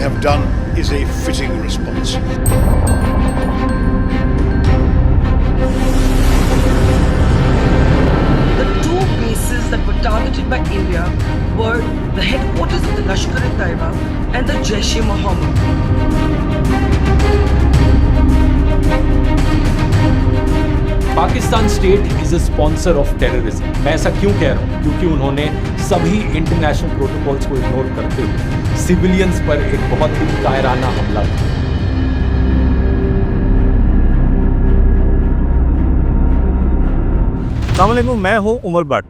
they have done is a fitting response. The two bases that were targeted by India were the headquarters of the Lashkar-e-Taiba and the Jaish-e-Mohammed. Pakistan state is a sponsor of terrorism. मैं ऐसा क्यों कह रहा हूँ? क्योंकि उन्होंने सभी international protocols को इग्नोर करते हुए सिविलियंस पर एक बहुत ही कायराना हमला किया। अस्सलाम वालेकुम, मैं हूँ उमर भट्ट।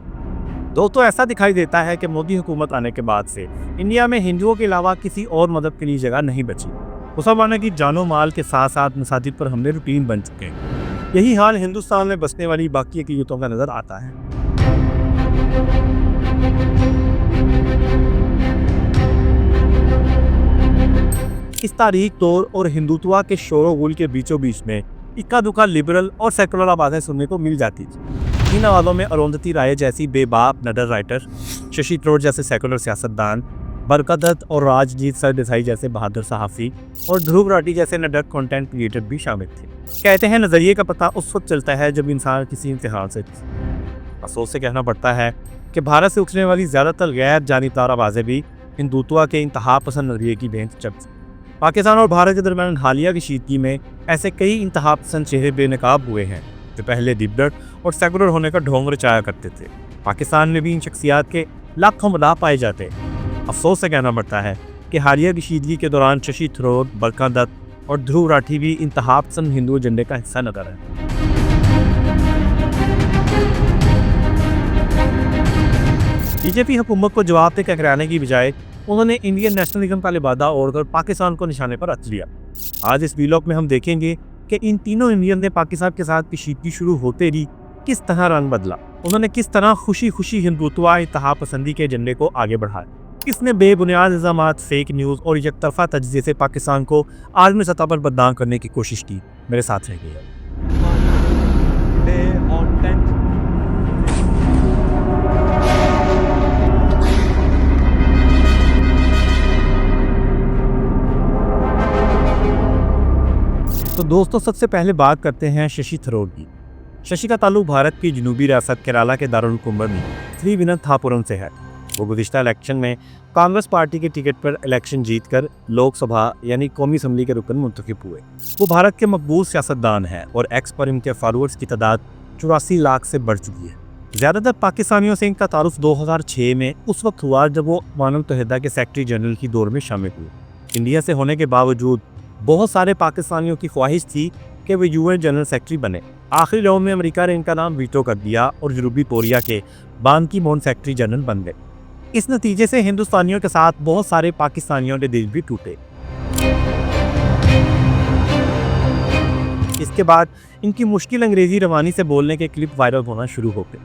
दोस्तों, ऐसा दिखाई देता है कि मोदी हुकूमत आने के बाद से इंडिया में हिंदुओं के अलावा किसी और मदद के लिए जगह नहीं बची। मुसलमानों की जानो माल के साथ साथ मसाजिद पर हमले रूटीन बन चुके हैं। यही हाल हिंदुस्तान में बसने वाली बाकी अक़लीतों का नज़र आता है। इस तारीख तौर और हिंदुत्व के शोर गुल के बीचों बीच में इक्का दुक्का लिबरल और सेकुलर आवाज़ें सुनने को मिल जाती थी। इन आवाज़ों में अरुंधति राय जैसी बेबाक नडर राइटर, शशि थरूर जैसे सेकुलर सियासतदान, बरकत दत्त और राजजीत सरदेसाई जैसे बहादुर सहाफ़ी और ध्रुव राठी जैसे नडर कंटेंट क्रिएटर भी शामिल थे। कहते हैं नज़रिए का पता उस वक्त चलता है जब इंसान किसी इम्तिहान से अफसोस से कहना पड़ता है कि भारत से उठने वाली ज़्यादातर गैर जानिबदार आवाज़ें भी हिंदुत्व के इंतहा पसंद नज़रिए की भेंट चढ़। पाकिस्तान और भारत के दरमियान हालिया कशीदगी में ऐसे कई इंतहा पसंद चेहरे बेनकाब हुए हैं जो पहले लिबरल और सेकुलर होने का ढोंग रचाया करते थे। पाकिस्तान में भी इन शख्सियात के लाखों मदाह पाए जाते हैं। अफसोस से कहना पड़ता है कि हालिया कशीदगी के दौरान शशि थरूर, बरकत दत्त और ध्रुव राठी भी इंतहा पसंद हिंदू एजेंडे का हिस्सा नजर है। बीजेपी हुकूमत को जवाब तक कराने की बजाय उन्होंने इंडियन नेशनलिज्म का लिबादा ओढ़कर पाकिस्तान को निशाने पर रख लिया। आज इस वीलॉग में हम देखेंगे कि इन तीनों इंडियन ने पाकिस्तान के साथ कशीदगी शुरू होते ही किस तरह रंग बदला, उन्होंने किस तरह खुशी खुशी हिंदुत्व इंतहा पसंदी के एजेंडे को आगे बढ़ाया, किसने बेबुनियाद इल्ज़ामात, फेक न्यूज़ और एकतरफा तजज़िये से पाकिस्तान को आलमी सतह पर बदनाम करने की कोशिश की। मेरे साथ रहिए। तो दोस्तों, सबसे पहले बात करते हैं शशि थरूर की। शशि का ताल्लुक भारत की जनूबी रियासत केरला के दारुल हुकूमत थिरुवनंतपुरम से है। वो गुज़िश्ता इलेक्शन में कांग्रेस पार्टी के टिकट पर इलेक्शन जीतकर लोकसभा यानी कौमी असम्बली के रुकन मुंतखब हुए। वो भारत के मकबूल सियासतदान हैं और एक्स पर इनके फॉलोअर्स की तादाद 84 लाख से बढ़ चुकी है। ज़्यादातर पाकिस्तानियों से इनका तारुफ 2006 में उस वक्त हुआ जब वो अक़वाम मुत्तहिदा के सेक्रेटरी जनरल की दौर में शामिल हुए। इंडिया से होने के बावजूद बहुत सारे पाकिस्तानियों की ख्वाहिश थी कि वे यूएन जनरल सेक्रेटरी बने। आखिरी राउंड में अमेरिका ने इनका नाम वीटो कर दिया और जनूबी कोरिया के बान की मून सेक्रेटरी जनरल बन गए। इस नतीजे से हिंदुस्तानियों के साथ बहुत सारे पाकिस्तानियों के दिल भी टूटे। इसके बाद इनकी मुश्किल अंग्रेजी रवानी से बोलने के क्लिप वायरल होना शुरू हो गए।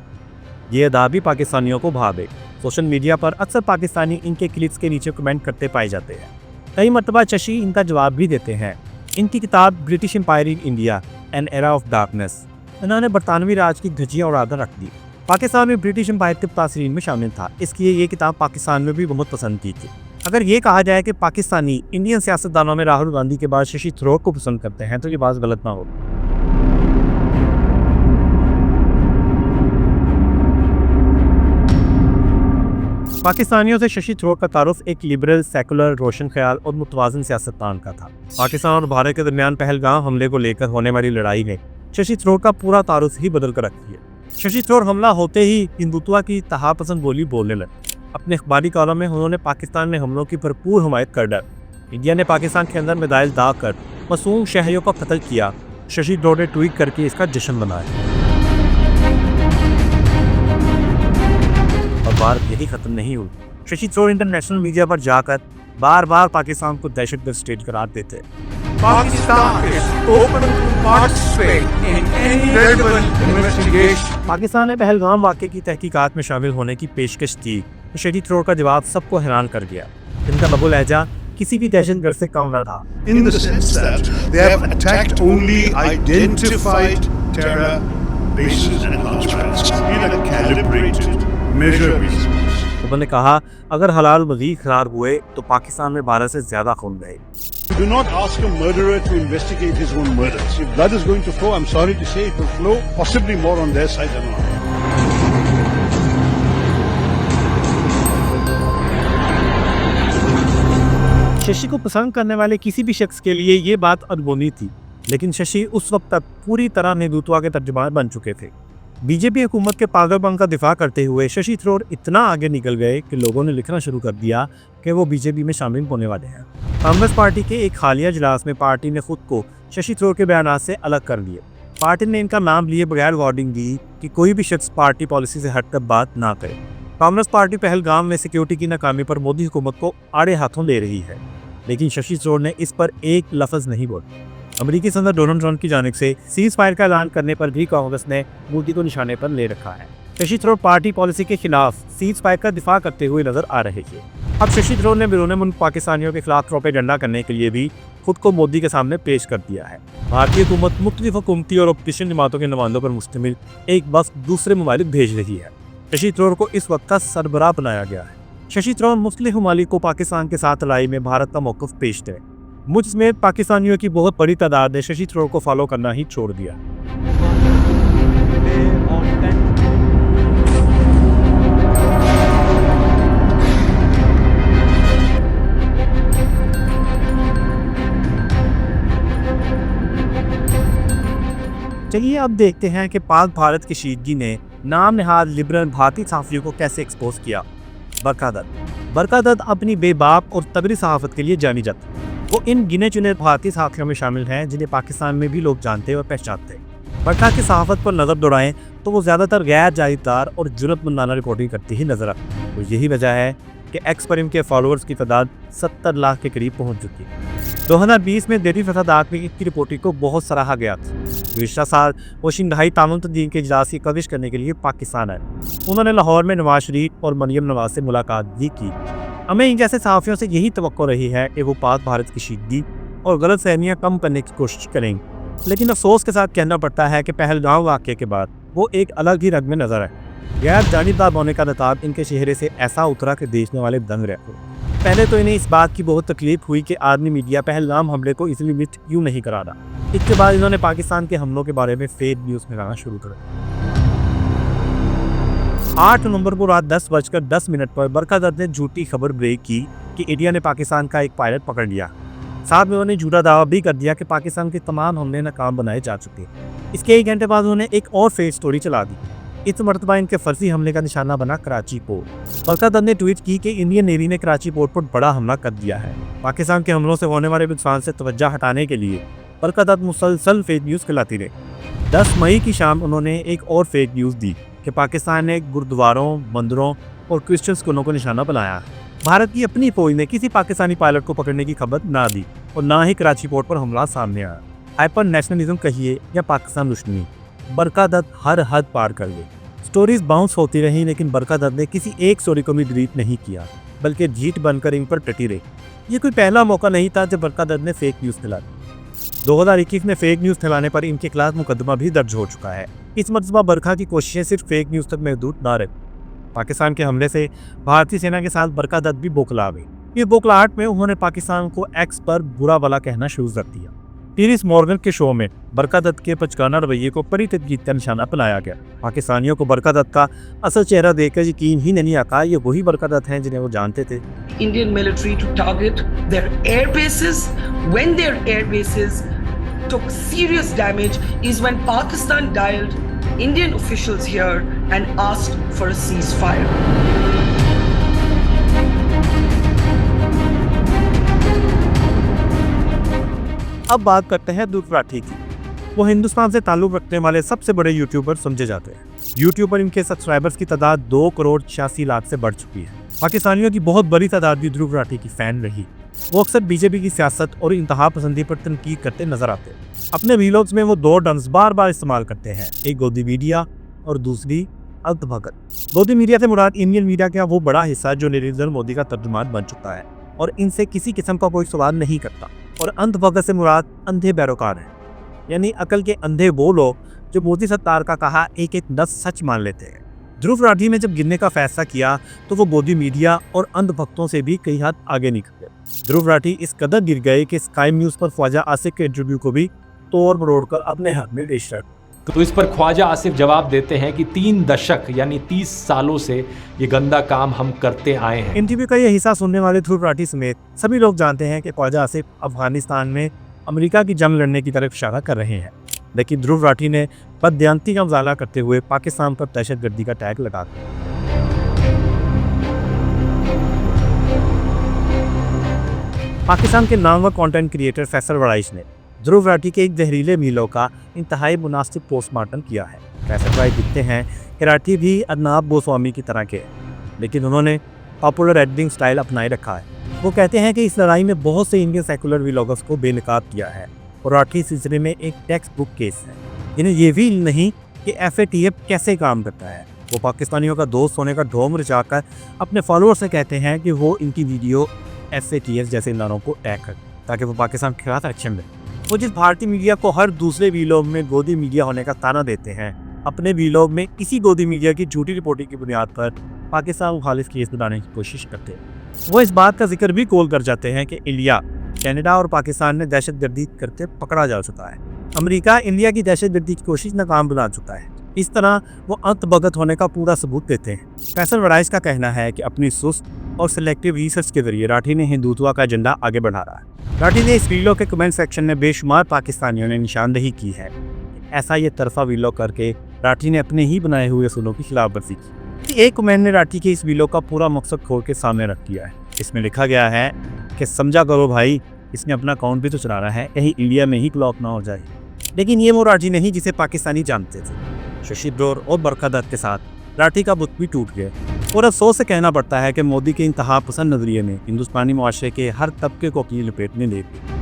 ये अदा भी पाकिस्तानियों को भा गए। सोशल मीडिया पर अक्सर पाकिस्तानी इनके क्लिप्स के नीचे कमेंट करते पाए जाते हैं। कई मरतबा शशि इनका जवाब भी देते हैं। इनकी किताब British Empire in India an era of darkness, इन्होंने बरतानवी राज की धज्जियां उड़ाकर रख दी। पाकिस्तान में ब्रिटिश एम्पायर के तासीरीन में शामिल था, इसलिए ये किताब पाकिस्तान में भी बहुत पसंद की थी। अगर ये कहा जाए कि पाकिस्तानी इंडियन सियासतदानों में राहुल गांधी के बाद शशि थरूर को पसंद करते हैं तो ये बात गलत ना हो। पाकिस्तानियों से शशि थरूर का तारुफ एक लिबरल, सेकुलर, रोशन ख्याल और मुतवाज़िन सियासतदान का था। पाकिस्तान और भारत के दरमियान पहलगाम हमले को लेकर होने वाली लड़ाई में शशि थरूर का पूरा तारुफ ही बदल कर रख दिया। शशि थरूर हमला होते ही हिंदुत्व की तहा पसंद बोली बोलने लगे। अपने अखबारी कॉलम में उन्होंने पाकिस्तान में हमलों की भरपूर हमायत कर डाली। इंडिया ने पाकिस्तान के अंदर मिसाइल दाग कर मासूम शहरियों को कत्ल किया। शशि थरूर ने ट्वीट करके इसका जश्न मनाया। और बात यही खत्म नहीं हुई। शशि थरूर इंटरनेशनल मीडिया पर जाकर बार बार पाकिस्तान को दहशतगर्द स्टेट करार देते। पाकिस्तान ने पहलगाम वाक़े की तहकीकात में शामिल होने की पेशकश की। शशि थरूर का जवाब सबको हैरान कर गया। इनका लबो लहजा किसी भी दहशतगर्द से कम न था। In the sense that they have attacked only identified terror bases and launch pads in a calibrated, measured basis. उन्होंने कहा, अगर हलाल मजीद खराब हुए तो पाकिस्तान में 12 से ज़्यादा खून बहे। Do not ask a murderer to investigate his own murders. If blood is going to flow, I'm sorry to say it will flow possibly more on their side than on ours. Shashi को पसंद करने वाले किसी भी शख्स के लिए ये बात अनहोनी थी, लेकिन शशि उस वक्त तक पूरी तरह हिंदुत्व के तर्जुमान बन चुके थे। बीजेपी हुकूमत के पागलपन का दिफा करते हुए शशि थरूर इतना आगे निकल गए कि लोगों ने लिखना शुरू कर दिया कि वो बीजेपी में शामिल होने वाले हैं। कांग्रेस पार्टी के एक हालिया इजलास में पार्टी ने खुद को शशि थरूर के बयान से अलग कर लिए। पार्टी ने इनका नाम लिए बगैर वार्निंग दी कि कोई भी शख्स पार्टी पॉलिसी से हटकर बात ना करे। कांग्रेस पार्टी पहलगाम में सिक्योरिटी की नाकामी पर मोदी हुकूमत को आड़े हाथों ले रही है, लेकिन शशि थरूर ने इस पर एक लफ्ज़ नहीं बोला। अमेरिकी सदर डोनाल्ड ट्रंप की जानिब से सीज फायर का ऐलान करने पर भी कांग्रेस ने मोदी को निशाने पर ले रखा है। शशि थरूर पार्टी पॉलिसी के खिलाफ सीज फायर का दिफा करते हुए नजर आ रहे थे। अब शशि थरूर ने बैरून मुल्क पाकिस्तानियों के खिलाफ प्रोपेगेंडा करने के लिए भी खुद को मोदी के सामने पेश कर दिया है। भारतीय हुकूमत मुख्तलिफ हुकूमती और अपोजिशन जमातों के नुमाइंदों पर मुश्तमिल एक बस दूसरे ममालिक भेज रही है। शशि थरूर को इस वक्त का सरबराह बनाया गया है। शशि थरूर मुख्तलिफ ममालिक को पाकिस्तान के साथ लड़ाई में भारत का मौक़िफ़ पेश है। मुझ समेत पाकिस्तानियों की बहुत बड़ी तादाद ने शशि थरूर को फॉलो करना ही छोड़ दिया। चलिए अब देखते हैं कि पाक भारत कशीदगी ने नाम नहाद लिबरल भारतीय सहाफ़ियों को कैसे एक्सपोज किया। बरखा दत्त अपनी बेबाक और तगड़ी सहाफ़त के लिए जानी जाती है। वो इन गिने चुने भारतीय सहाफ़ियों में शामिल हैं जिन्हें पाकिस्तान में भी लोग जानते और पहचानते हैं। बरखा की सहाफ़त पर नज़र दौड़ाएं तो वो ज़्यादातर गैर जायज़दार और जुर्ममंदाना रिपोर्टिंग करती ही नजर आती है। और यही वजह है कि एक्स पर इनके फॉलोअर्स की तादाद 70 लाख के करीब पहुँच चुकी है। 2020 में दिल्ली फसादात में इनकी रिपोर्टिंग को बहुत सराहा गया था। पिछला साल वो शंघाई तामुन तंजीम के इजलास की कवरेज करने के लिए पाकिस्तान आए। उन्होंने लाहौर में नवाज शरीफ और मरियम नवाज से मुलाकात भी की। हमें इन जैसे सहाफ़ियों से यही तवक्को रही है कि वो पाक भारत की कशीदगी और गलत फहमियाँ कम करने की कोशिश करेंगे, लेकिन अफसोस के साथ कहना पड़ता है कि पहलगाम वाक़े के बाद वो एक अलग ही रंग में नजर आए। गैर जानिबदार होने का नताब इनके चेहरे से ऐसा उतरा कि देखने वाले दंग रह गए। पहले तो इन्हें इस बात की बहुत तकलीफ हुई कि आदमी मीडिया पहलगाम हमले को इजली मिट क्यों नहीं करा रहा। इसके बाद इन्होंने पाकिस्तान के हमलों के बारे में फेक न्यूज़ फैलाना शुरू कर दिया। 8 नवंबर को रात 10:10 पर बरखा दत्त ने झूठी खबर ब्रेक की कि इंडिया ने पाकिस्तान का एक पायलट पकड़ लिया। साथ में उन्होंने झूठा दावा भी कर दिया कि पाकिस्तान के तमाम हमले नाकाम बनाए जा चुके हैं। इसके 1 घंटे बाद उन्होंने एक और फेक स्टोरी चला दी। इस मरतबा इनके फर्जी हमले का निशाना बना कराची पोर्ट। बरखा दत्त ने ट्वीट की कि इंडियन नेवी ने कराची पोर्ट पर बड़ा हमला कर दिया है। पाकिस्तान के हमलों से होने वाले नुकसान से तवज्जो हटाने के लिए बरखा दत्त मुसलसल फेक न्यूज़ फैलाती रही। 10 मई की शाम उन्होंने एक और फेक न्यूज़ दी कि पाकिस्तान ने गुरुद्वारों, मंदिरों और क्रिश्चियन स्कूलों को निशाना बनाया। भारत की अपनी फौज ने किसी पाकिस्तानी पायलट को पकड़ने की खबर ना दी और ना ही कराची पोर्ट पर हमला सामने आया। हाइपर नेशनलिज्म कहिए या पाकिस्तान दुश्मनी, बरखा दत्त हर हद पार कर गई। स्टोरीज बाउंस होती रही, लेकिन बरखा दत्त ने किसी एक स्टोरी को भी डिलीट नहीं किया, बल्कि जीत बनकर इन पर टटी रही। ये कोई पहला मौका नहीं था जब बरखा दत्त ने फेक न्यूज़ फैलाई। 2021 में फेक न्यूज़ फैलाने पर इनके खिलाफ मुकदमा भी दर्ज हो चुका है। इस मरतबा बरखा की कोशिशें सिर्फ फेक न्यूज़ तक महदूद ना रही। पाकिस्तान के हमले से भारतीय सेना के साथ बरखा दत्त भी बौखला गई। इस बौखलाहट में उन्होंने पाकिस्तान को एक्स पर बुरा भला कहना शुरू कर दिया। पीरिस मॉर्गन के शो में बरखा दत्त के पचकाना रवैये को बड़ी तनकीद का निशाना बनाया गया। पाकिस्तानियों को बरखा दत्त का असल चेहरा देखकर यकीन ही नहीं आता ये वही बरखा दत्त हैं जिन्हें वो जानते थे। Indian military to target their air bases. When their air bases took serious damage is when Pakistan dialed Indian officials here and asked for a ceasefire. अब बात करते हैं ध्रुव राठी की। वो हिंदुस्तान से ताल्लुक़ रखने वाले सबसे बड़े यूट्यूबर समझे जाते हैं। यूट्यूब पर इनके सब्सक्राइबर्स की तादाद 2,86,00,000 से बढ़ चुकी है। पाकिस्तानियों की बहुत बड़ी तादाद भी ध्रुव राठी की फ़ैन रही। वो अक्सर बीजेपी की सियासत और इंतहा पसंदी पर तनकीद करते नजर आते हैं। अपने वीलॉग्स में वो 2 टर्म्स बार बार इस्तेमाल करते हैं, एक गोदी मीडिया और दूसरी अंत भगत। गोदी मीडिया से मुराद इंडियन मीडिया का वो बड़ा हिस्सा जो नरेंद्र मोदी का तर्जुमान बन चुका है और इनसे किसी किस्म का कोई सवाल नहीं करता। और अंत भगत से मुराद अंधे पैरोकार हैं, यानी अकल के अंधे वो लोग जो मोदी सरकार का कहा एक एक नस सच मान लेते हैं। ध्रुव राठी ने जब गिरने का फैसला किया तो वो गोदी मीडिया और अंधभक्तों से भी कई हद आगे निकल गए। ध्रुव राठी इस कदर गिर गए कि स्काई न्यूज़ पर ख्वाजा आसिफ के इंटरव्यू को भी तोड़ मरोड़ कर अपने हाथ में पेश कर। तो इस पर ख्वाजा आसिफ जवाब देते हैं कि 3 दशक यानी 30 सालों से ये गंदा काम हम करते आए हैं। इंटरव्यू का ये हिस्सा सुनने वाले ध्रुव राठी समेत सभी लोग जानते हैं कि ख्वाजा आसिफ अफगानिस्तान में अमेरिका की जंग लड़ने की तरफ इशारा कर रहे हैं, लेकिन ध्रुव राठी ने बददियानती का मुजाहरा करते हुए पाकिस्तान पर दहशतगर्दी का टैग लगा दिया। पाकिस्तान के नामवर कंटेंट क्रिएटर फैसल वराइश ने ध्रुव राठी के एक जहरीले मीलों का इंतहाई मुनासिब पोस्टमार्टम किया है। फैसल वराइश लिखते हैं कि राठी भी अदनाब गोस्वामी की तरह के हैं, लेकिन उन्होंने पॉपुलर एडिटिंग स्टाइल अपनाए रखा है। वो कहते हैं कि इस लड़ाई में बहुत से इंडियन सेकुलर व्लॉगर्स को बेनकाब किया है और राठी सिलसिले में एक टेक्स्ट बुक केस है। इन्हें ये भी नहीं कि FATF कैसे काम करता है। वो पाकिस्तानियों का दोस्त होने का ढोंग रचाकर अपने फॉलोअर से कहते हैं कि वो इनकी वीडियो FATF जैसे इदारों को टैग कर ताकि वो पाकिस्तान के खिलाफ एक्शन ले। वो जिस भारतीय मीडिया को हर दूसरे वीलॉग में गोदी मीडिया होने का ताना देते हैं, अपने वीलॉग में इसी गोदी मीडिया की झूठी रिपोर्टिंग की बुनियाद पर पाकिस्तान मुखालिफ केस बनाने की कोशिश करते हैं। वो इस बात का जिक्र भी कोल कर जाते हैं कि इंडिया, कनाडा और पाकिस्तान ने दहशतगर्दी करते पकड़ा जा चुका है। अमेरिका इंडिया की दहशतगर्दी की कोशिश नाकाम बना चुका है। इस तरह वो अंतभगत होने का पूरा सबूत देते हैं। फैसल वराइश का कहना है कि अपनी सुस्त और सिलेक्टिव रिसर्च के जरिए राठी ने हिंदुत्व का एजेंडा आगे बढ़ा रहा है। राठी ने इस वीडियो के कमेंट सेक्शन में बेशुमार पाकिस्तानियों ने निशानदेही की है। ऐसा ये तरफा वीडियो करके राठी ने अपने ही बनाए हुए असूलों की खिलाफवर्जी की। एक कमेंट ने राठी के इस वीडियो का पूरा मकसद खोल के सामने रख दिया है। इसमें लिखा गया है कि समझा करो भाई, इसने अपना अकाउंट भी तो चलाना है, कहीं इंडिया में ही ब्लॉक ना हो जाए। लेकिन ये वो राठी नहीं जिसे पाकिस्तानी जानते थे। शशि ब्रोर और बरखा दत्त के साथ राठी का बुत भी टूट गया और अफसोस से कहना पड़ता है कि मोदी के इंतहा पसंद नजरिए ने हिंदुस्तानी मुआशरे के हर तबके को अपनी लपेट में ले लिया।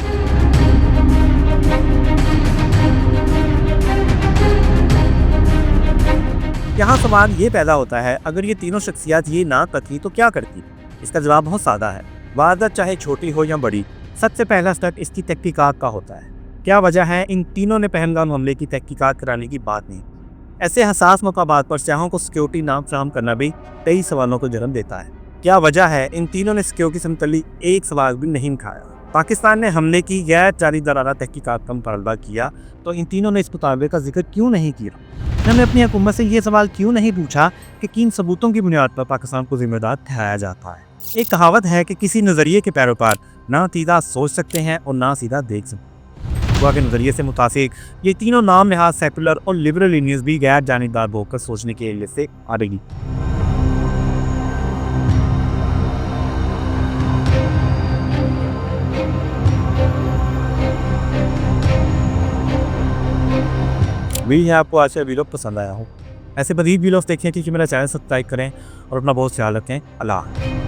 यहाँ सवाल ये पैदा होता है, अगर ये तीनों शख्सियात ये ना करती तो क्या करती? इसका जवाब बहुत सादा है। वारदात चाहे छोटी हो या बड़ी, सबसे पहला स्टेप इसकी तहकीकात का होता है। क्या वजह है इन तीनों ने पहलगाम हमले की तहकीकात कराने की बात नहीं? ऐसे हसास मौकाबात पर सियाहों को सिक्योरिटी नाम फ्राहम करना भी कई सवालों को जन्म देता है। क्या वजह है इन तीनों ने सिक्योरिटी से मुतल्लिक एक सवाल भी नहीं उठाया? पाकिस्तान ने हमले की गैर जानिबदाराना तहकीकात का मुतालबा किया तो इन तीनों ने इस मुतालबे का जिक्र क्यों नहीं किया? हमने अपनी हुकूमत से ये सवाल क्यों नहीं पूछा कि किन सबूतों की बुनियाद पर पाकिस्तान को जिम्मेदार ठहराया जाता है? एक कहावत है कि किसी नज़रिए के पैरोकार ना सीधा सोच सकते हैं और ना सीधा देख सकते हैं। हुआ के नज़रिए से मुतासिर ये तीनों नाम नहाज सेकुलर और लिबरल इंडियंस भी गैर जानिबदार होकर सोचने के लिए से आ रही। भी आपको आज का वीडियो पसंद आया हो। ऐसे मज़ीद वीडियोस देखने के लिए मेरा चैनल सब्सक्राइब करें और अपना बहुत ख्याल रखें। अल्लाह।